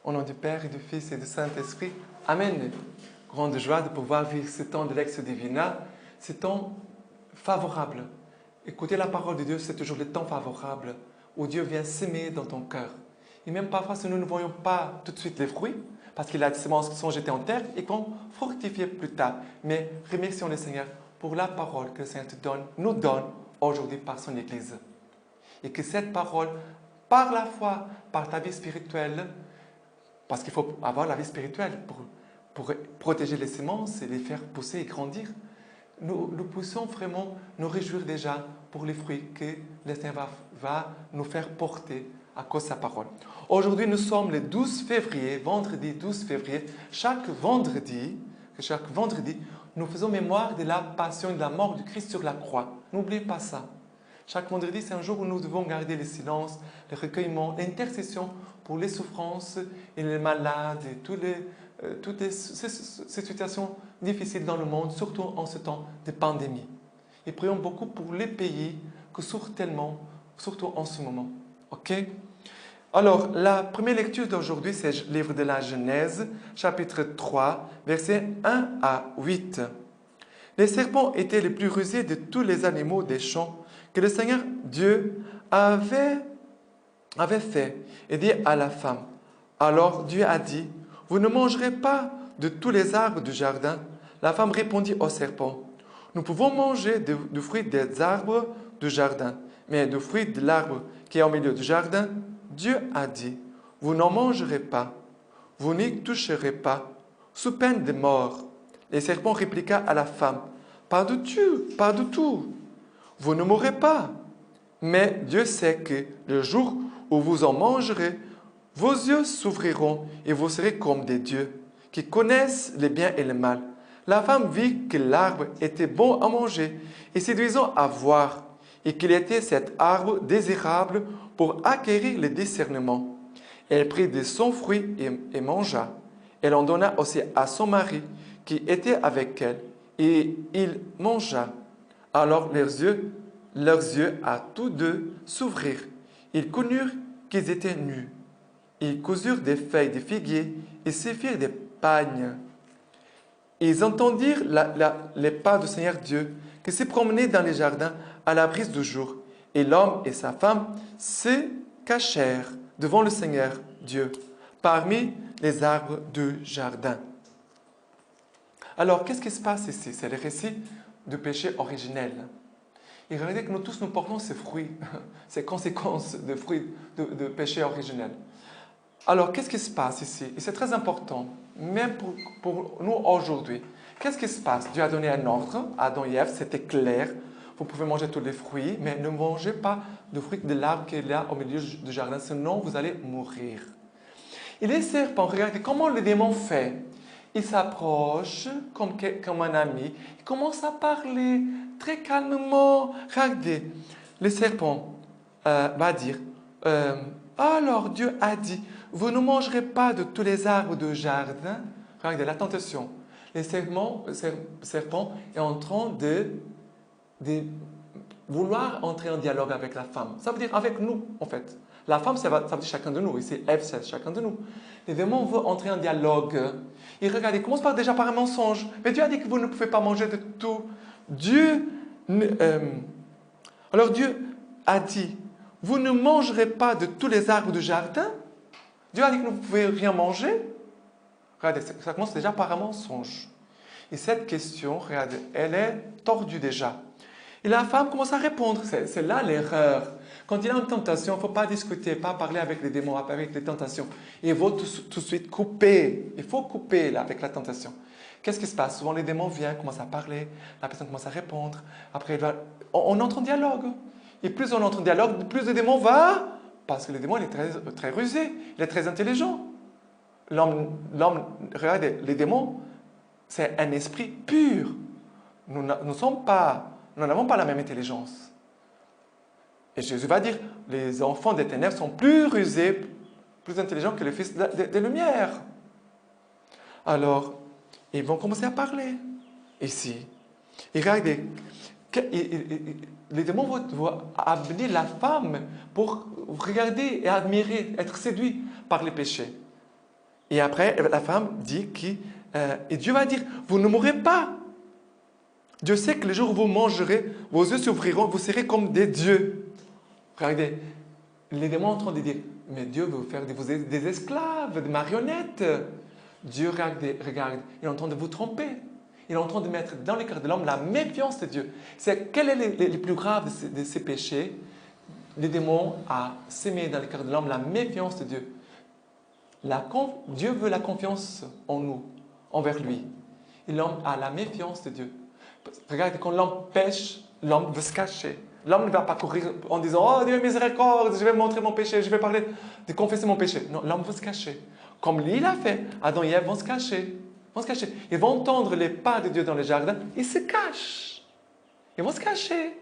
Au nom du Père et du Fils et du Saint-Esprit. Amen. Grande joie de pouvoir vivre ce temps de Lex Divina, ce temps favorable. Écouter la parole de Dieu, c'est toujours le temps favorable où Dieu vient s'aimer dans ton cœur. Et même parfois, si nous ne voyons pas tout de suite les fruits, parce qu'il y a des semences qui sont jetées en terre et qui vont fructifier plus tard. Mais remercions le Seigneur pour la parole que le Seigneur nous donne aujourd'hui par son Église. Et que cette parole, par la foi, par ta vie spirituelle, parce qu'il faut avoir la vie spirituelle pour protéger les semences et les faire pousser et grandir, nous puissions vraiment nous réjouir déjà pour les fruits que le Seigneur va nous faire porter à cause de sa parole. Aujourd'hui, nous sommes le 12 février, vendredi 12 février. Chaque vendredi, nous faisons mémoire de la passion et de la mort du Christ sur la croix. N'oubliez pas ça. Chaque vendredi, c'est un jour où nous devons garder le silence, le recueillement, l'intercession pour les souffrances et les malades et toutes ces situations difficiles dans le monde, surtout en ce temps de pandémie. Et prions beaucoup pour les pays qui souffrent tellement, surtout en ce moment. OK? Alors, la première lecture d'aujourd'hui, c'est le livre de la Genèse, chapitre 3, versets 1 à 8. Les serpents étaient les plus rusés de tous les animaux des champs que le Seigneur Dieu avait fait et dit à la femme. Alors Dieu a dit, « Vous ne mangerez pas de tous les arbres du jardin. » La femme répondit au serpent, « Nous pouvons manger du fruit des arbres du jardin, mais du fruit de l'arbre qui est au milieu du jardin, Dieu a dit, « Vous n'en mangerez pas, vous n'y toucherez pas, sous peine de mort. » Le serpent répliqua à la femme, « Pas du tout. Vous ne mourrez pas. Mais Dieu sait que le jour où vous en mangerez, vos yeux s'ouvriront et vous serez comme des dieux, qui connaissent le bien et le mal. » La femme vit que l'arbre était bon à manger et séduisant à voir, et qu'il était cet arbre désirable pour acquérir le discernement. Elle prit de son fruit et mangea. Elle en donna aussi à son mari, qui était avec elle, et il mangea. Alors leurs yeux à tous deux s'ouvrirent. Ils connurent qu'ils étaient nus. Ils cousurent des feuilles de figuier et se firent des pagnes. Ils entendirent les pas du Seigneur Dieu qui se promenait dans les jardins à la brise du jour. Et l'homme et sa femme se cachèrent devant le Seigneur Dieu parmi les arbres du jardin. Alors, qu'est-ce qui se passe ici? C'est le récit du péché originel. Et regardez que nous tous nous portons ces fruits, ces conséquences de fruits de péché originel. Alors, qu'est-ce qui se passe ici? Et c'est très important, même pour nous aujourd'hui. Qu'est-ce qui se passe? Dieu a donné un ordre à Adam et Ève, c'était clair. Vous pouvez manger tous les fruits, mais ne mangez pas de fruits de l'arbre qu'il y a au milieu du jardin, sinon vous allez mourir. Et les serpents, regardez comment le démon fait. Il s'approche comme un ami, il commence à parler très calmement. Regardez, le serpent va dire, alors Dieu a dit, vous ne mangerez pas de tous les arbres du jardin. Regardez la tentation. Le serpent est en train de vouloir entrer en dialogue avec la femme. Ça veut dire avec nous, en fait. La femme, ça veut dire chacun de nous. Ici, Ève, c'est chacun de nous. Le démon veut entrer en dialogue. Et regardez, il commence déjà par un mensonge. Mais Dieu a dit que vous ne pouvez pas manger de tout. Alors Dieu a dit, vous ne mangerez pas de tous les arbres du jardin. Dieu a dit que vous ne pouvez rien manger. Regardez, ça commence déjà par un mensonge. Et cette question, regardez, elle est tordue déjà. Et la femme commence à répondre. C'est là l'erreur. Quand il y a une tentation, il ne faut pas discuter, pas parler avec les démons, avec les tentations. Il faut tout de suite couper. Il faut couper là, avec la tentation. Qu'est-ce qui se passe? Souvent, les démons viennent, commencent à parler, la personne commence à répondre. Après, on entre en dialogue. Et plus on entre en dialogue, plus le démon va, parce que le démon il est très rusé, il est très intelligent. L'homme, regardez, les démons, c'est un esprit pur. Nous n'avons pas la même intelligence. Et Jésus va dire, les enfants des ténèbres sont plus rusés, plus intelligents que les fils des lumières. Alors, ils vont commencer à parler ici. Et regardez, les démons vont amener la femme pour regarder et admirer, être séduit par les péchés. Et après, la femme dit et Dieu va dire, vous ne mourrez pas. Dieu sait que le jour où vous mangerez, vos yeux s'ouvriront, vous serez comme des dieux. Regardez, les démons sont en train de dire, mais Dieu veut vous faire des esclaves, des marionnettes. Dieu regarde, il est en train de vous tromper. Il est en train de mettre dans le cœur de l'homme la méfiance de Dieu. Quel est le plus grave de ces péchés? Les démons ont sémé dans le cœur de l'homme la méfiance de Dieu. Dieu veut la confiance en nous, envers lui. Et l'homme a la méfiance de Dieu. Regardez, quand l'homme pêche, l'homme veut se cacher. L'homme ne va pas courir en disant « Oh Dieu, miséricorde, je vais montrer mon péché, je vais parler de confesser mon péché. » Non, l'homme veut se cacher. Comme lui l'a fait, Adam et Ève vont se cacher. Ils vont entendre les pas de Dieu dans le jardin, ils se cachent. Ils vont se cacher.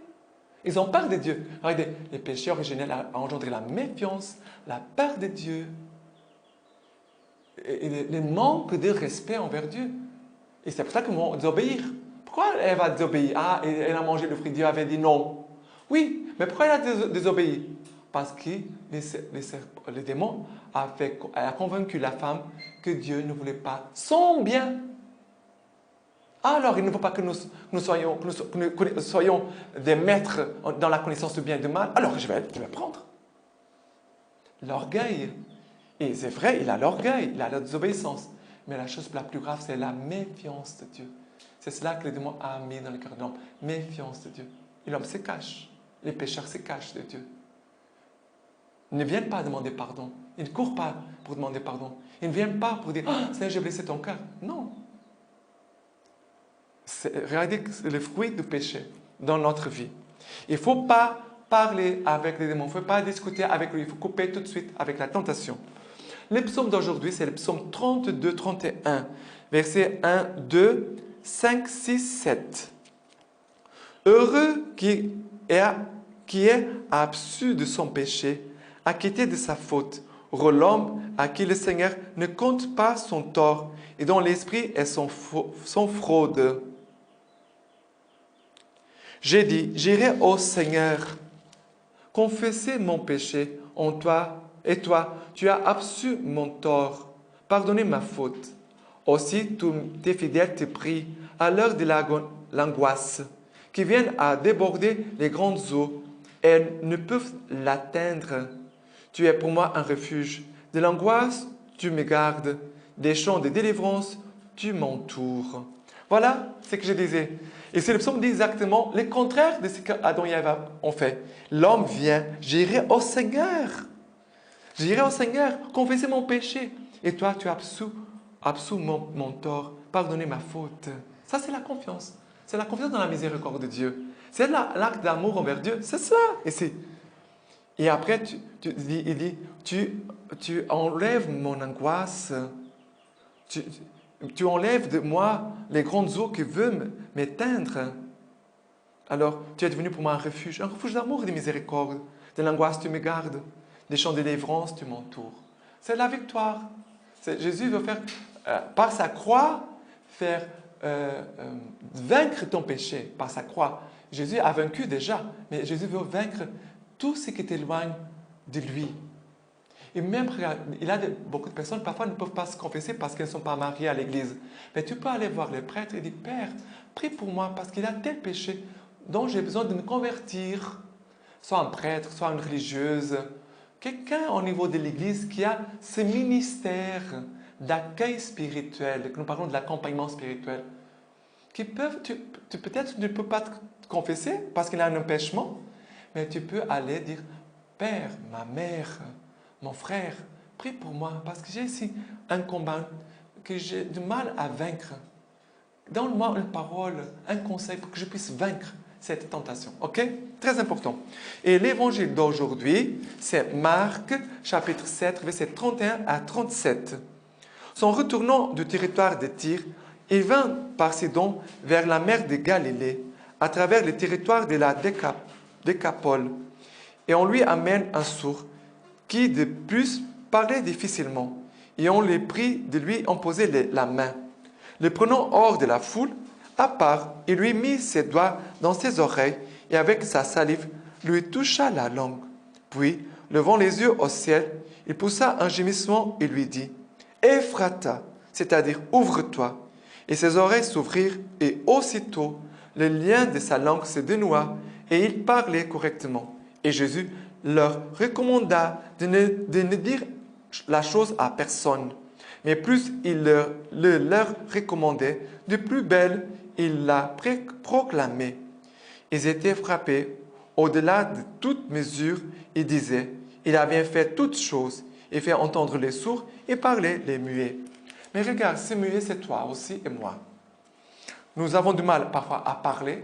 Ils ont peur de Dieu. Regardez, les péchés originels ont engendré la méfiance, la peur de Dieu et le manque de respect envers Dieu. Et c'est pour ça qu'ils vont désobéir. Pourquoi elle va désobéir? Ah, elle a mangé le fruit, Dieu avait dit non. Oui, mais pourquoi elle a désobéi? Parce que les démons a convaincu la femme que Dieu ne voulait pas son bien. Alors, il ne faut pas que nous soyons des maîtres dans la connaissance du bien et du mal. Alors, je vais prendre. L'orgueil. Et c'est vrai, il a l'orgueil, il a la désobéissance. Mais la chose la plus grave, c'est la méfiance de Dieu. C'est cela que les démons ont mis dans le cœur de l'homme. Méfiance de Dieu. Et l'homme se cache. Les pécheurs se cachent de Dieu. Ils ne viennent pas demander pardon. Ils ne courent pas pour demander pardon. Ils ne viennent pas pour dire « Ah, Seigneur, j'ai blessé ton cœur. » Non. Regardez le fruit du péché dans notre vie. Il ne faut pas parler avec les démons. Il ne faut pas discuter avec lui. Il faut couper tout de suite avec la tentation. Le psaume d'aujourd'hui, c'est le psaume 32, 31. Versets 1, 2, 5, 6, 7. Heureux qui est absu de son péché, acquitté de sa faute, heureux l'homme à qui le Seigneur ne compte pas son tort et dont l'esprit est sans fraude. J'ai dit, j'irai au Seigneur, confesser mon péché en toi, et toi, tu as absu mon tort, pardonné ma faute. Aussi, tous tes fidèles te prient à l'heure de l'angoisse, qui viennent à déborder les grandes eaux, et ne peuvent l'atteindre. Tu es pour moi un refuge. De l'angoisse, tu me gardes. Des chants de délivrance, tu m'entoures. Voilà ce que je disais. Et c'est le psaume dit exactement le contraire de ce qu'Adam et Ève ont fait. L'homme vient, j'irai au Seigneur. J'irai au Seigneur, confesser mon péché. Et toi, tu as absous mon tort, pardonner ma faute. Ça, c'est la confiance. C'est la confiance dans la miséricorde de Dieu. C'est l'acte d'amour envers Dieu. C'est ça. Et après, il dit, tu enlèves mon angoisse. Tu enlèves de moi les grandes eaux qui veulent m'éteindre. Alors, tu es devenu pour moi un refuge d'amour et de miséricorde. De l'angoisse, tu me gardes. Des chants de délivrance, tu m'entoures. C'est la victoire. Jésus veut faire, par sa croix, vaincre ton péché. Par sa croix. Jésus a vaincu déjà, mais Jésus veut vaincre tout ce qui t'éloigne de lui. Et même, il y a beaucoup de personnes, parfois, ne peuvent pas se confesser parce qu'elles ne sont pas mariées à l'église. Mais tu peux aller voir le prêtre et dire, Père, prie pour moi parce qu'il y a tel péché dont j'ai besoin de me convertir. Soit un prêtre, soit une religieuse. Quelqu'un au niveau de l'église qui a ce ministère d'accueil spirituel, que nous parlons de l'accompagnement spirituel, qui peuvent, peut-être tu ne peux pas te confesser parce qu'il y a un empêchement, mais tu peux aller dire, Père, ma mère, mon frère, prie pour moi parce que j'ai ici un combat que j'ai du mal à vaincre. Donne-moi une parole, un conseil pour que je puisse vaincre cette tentation. OK? Très important. Et l'évangile d'aujourd'hui, c'est Marc, chapitre 7, versets 31 à 37. Son retournant du territoire de Tyr, il vint par Sidon vers la mer de Galilée, à travers le territoire de la Décapole. Et on lui amène un sourd qui de plus parlait difficilement. Et on lui prie de lui imposer la main. Le prenant hors de la foule, à part, il lui mit ses doigts dans ses oreilles et avec sa salive lui toucha la langue. Puis, levant les yeux au ciel, il poussa un gémissement et lui dit, Ephrata, c'est-à-dire ouvre-toi. Et ses oreilles s'ouvrirent, et aussitôt le lien de sa langue se dénoua, et il parlait correctement. Et Jésus leur recommanda de ne dire la chose à personne. Mais plus il leur recommandait, de plus belle il la proclamait. Ils étaient frappés au-delà de toute mesure et disaient, il a bien fait toutes choses, et fait entendre les sourds et parler les muets. Mais regarde, ces muets, c'est toi aussi et moi. Nous avons du mal parfois à parler.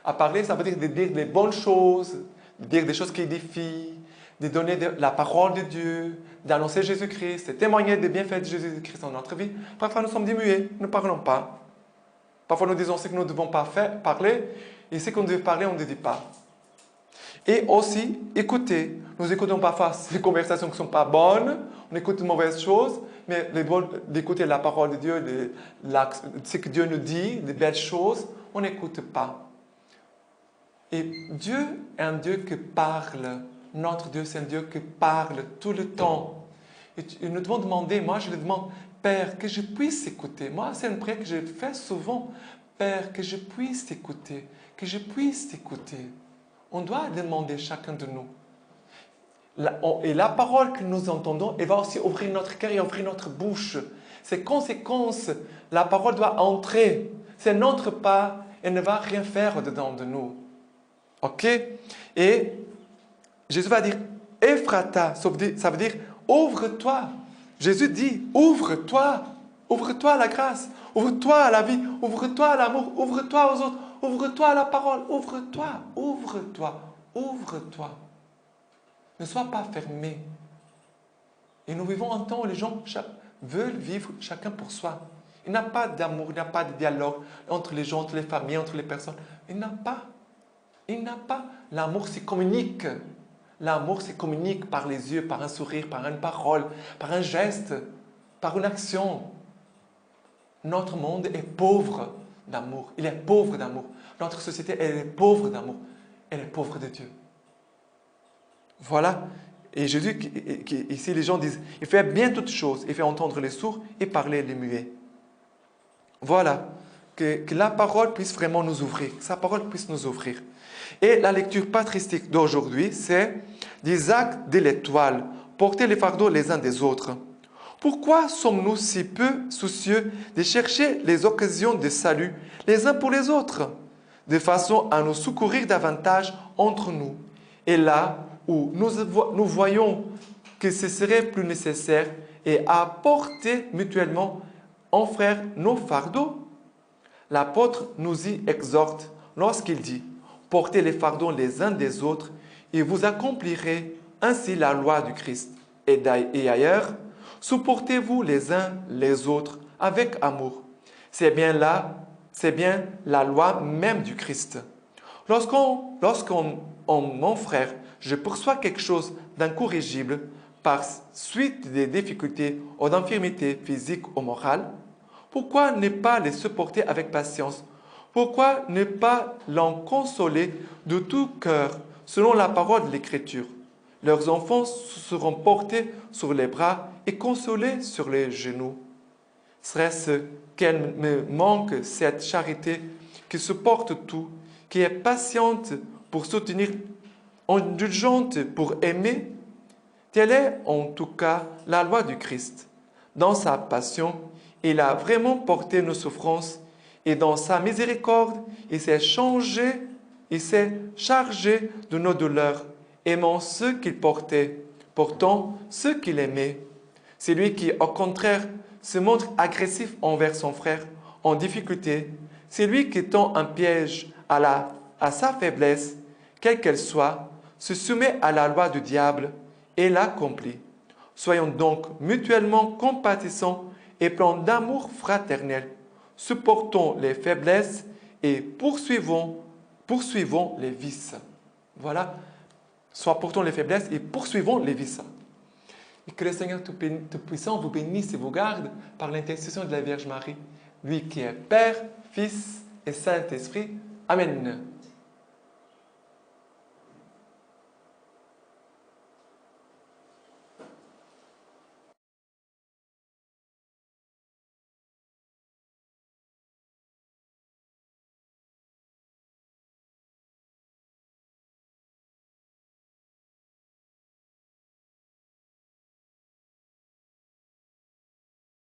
À parler, ça veut dire de dire des bonnes choses, de dire des choses qui édifient, de donner la parole de Dieu, d'annoncer Jésus-Christ, de témoigner des bienfaits de Jésus-Christ dans notre vie. Parfois, nous sommes des muets, nous ne parlons pas. Parfois, nous disons ce que nous ne devons pas parler, et ce qu'on devait parler, on ne dit pas. Et aussi, écouter. Nous écoutons parfois ces conversations qui ne sont pas bonnes, on écoute de mauvaises choses, mais d'écouter la parole de Dieu, ce que Dieu nous dit, de belles choses, on n'écoute pas. Et Dieu est un Dieu qui parle. Notre Dieu, c'est un Dieu qui parle tout le temps. Et nous devons demander, moi je lui demande, Père, que je puisse écouter. Moi, c'est une prière que je fais souvent. Père, que je puisse t'écouter, que je puisse t'écouter. On doit demander chacun de nous. Et la parole que nous entendons, elle va aussi ouvrir notre cœur et ouvrir notre bouche. C'est conséquence. La parole doit entrer. Si elle n'entre pas, elle ne va rien faire dedans de nous. Ok? Et Jésus va dire, Ephrata, ça veut dire, ouvre-toi. Jésus dit, ouvre-toi. Ouvre-toi à la grâce. Ouvre-toi à la vie. Ouvre-toi à l'amour. Ouvre-toi aux autres. Ouvre-toi à la parole. Ouvre-toi. Ouvre-toi. Ouvre-toi. Ne sois pas fermé. Et nous vivons un temps où les gens veulent vivre chacun pour soi. Il n'y a pas d'amour, il n'y a pas de dialogue entre les gens, entre les familles, entre les personnes. Il n'y a pas. Il n'y a pas. L'amour se communique. L'amour se communique par les yeux, par un sourire, par une parole, par un geste, par une action. Notre monde est pauvre d'amour. Il est pauvre d'amour. Notre société, elle est pauvre d'amour. Elle est pauvre de Dieu. Voilà. Et Jésus, ici, les gens disent, il fait bien toutes choses. Il fait entendre les sourds et parler les muets. Voilà. Que la parole puisse vraiment nous ouvrir. Que sa parole puisse nous ouvrir. Et la lecture patristique d'aujourd'hui, c'est d'Isaac de l'Étoile. Porter les fardeaux les uns des autres. Pourquoi sommes-nous si peu soucieux de chercher les occasions de salut les uns pour les autres, de façon à nous secourir davantage entre nous? Et là où nous voyons que ce serait plus nécessaire et à porter mutuellement en frères nos fardeaux, l'apôtre nous y exhorte lorsqu'il dit « Portez les fardeaux les uns des autres et vous accomplirez ainsi la loi du Christ. Et ailleurs, supportez-vous les uns les autres avec amour. C'est bien la loi même du Christ. Lorsqu'on, mon frère, je perçois quelque chose d'incorrigible par suite des difficultés ou d'infirmités physiques ou morales, pourquoi ne pas les supporter avec patience? Pourquoi ne pas l'en consoler de tout cœur selon la parole de l'Écriture? Leurs enfants seront portés sur les bras et consolés sur les genoux. Serait-ce qu'elle me manque cette charité qui supporte tout, qui est patiente pour soutenir, indulgente pour aimer? Telle est en tout cas la loi du Christ. Dans sa passion, il a vraiment porté nos souffrances et dans sa miséricorde, il s'est chargé de nos douleurs, aimant ceux qu'il portait, portant ceux qu'il aimait. C'est lui qui, au contraire, se montre agressif envers son frère en difficulté. C'est lui qui tend un piège à sa faiblesse, quelle qu'elle soit, se soumet à la loi du diable et l'accomplit. Soyons donc mutuellement compatissants et pleins d'amour fraternel. Supportons les faiblesses et poursuivons les vices. Voilà. Supportons les faiblesses et poursuivons les vices. Et que le Seigneur Tout-Puissant vous bénisse et vous garde par l'intercession de la Vierge Marie, lui qui est Père, Fils et Saint-Esprit. Amen.